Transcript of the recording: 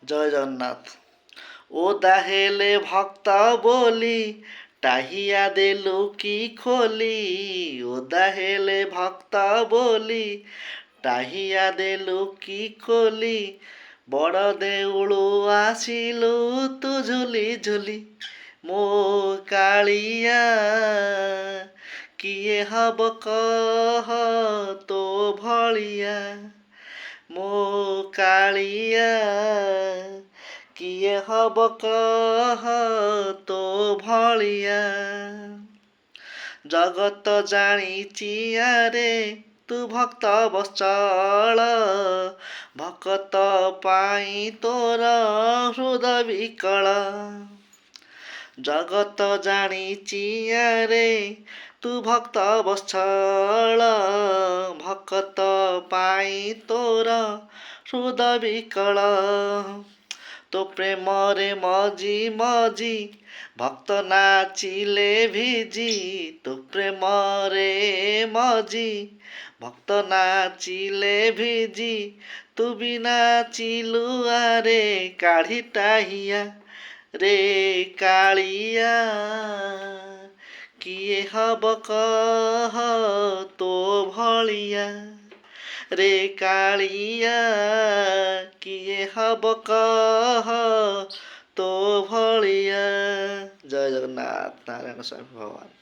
ଜୟ ଜଗନ୍ନାଥ। ଓଦା ହେଲେ ଭକ୍ତ ବୋଲି ଟାହିଆ ଦେଲୁ କି ଖୋଲି। ଓଦା ହେଲେ ଭକ୍ତ ବୋଲି ଟାହିଆ ଦେଲୁ କି ଖୋଲି। ବଡ଼ ଦେଉଳୁ ଆସିଲୁ ତୁ ଝୁଲି ଝୁଲି। ମୋ କାଳିଆ କିଏ ହବ କହ ତୋ ଭଳିଆ। ମୋ କାଳିଆ କିଏ ହବ କହ ତୋ ଭଳିଆ। ଜଗତ ଜାଣିଛି ଆରେ ତୁ ଭକ୍ତ ବତ୍ସଳ। ଭକତ ପାଇଁ ତୋର ହୃଦୟ ବିକଳ। ଜଗତ ଜାଣିଛି ଆରେ ତୁ ଭକ୍ତ ବତ୍ସଳ। ଭକତ ପାଇଁ ତୋର ହୃଦୟ ବିକଳ। ତୋ ପ୍ରେମରେ ମଜି ମଜି ଭକ୍ତ ନାଚିଲେ ଭିଜି। ତୋ ପ୍ରେମରେ ମଜି ଭକ୍ତ ନାଚିଲେ ଭିଜି। ତୁ ବି ନାଚିଲୁ ଆରେ କାଢ଼ି ଟାହିଆ। ରେ କାଳିଆ କିଏ ହବ କହ ତୋ ଭଳିଆ। ରେ କାଳିଆ କିଏ ହବ କହ ତୋ ଭଳିଆ। ଜୟ ଜଗନ୍ନାଥ। ନାରାୟଣ ସ୍ୱାମୀ ଭଗବାନ।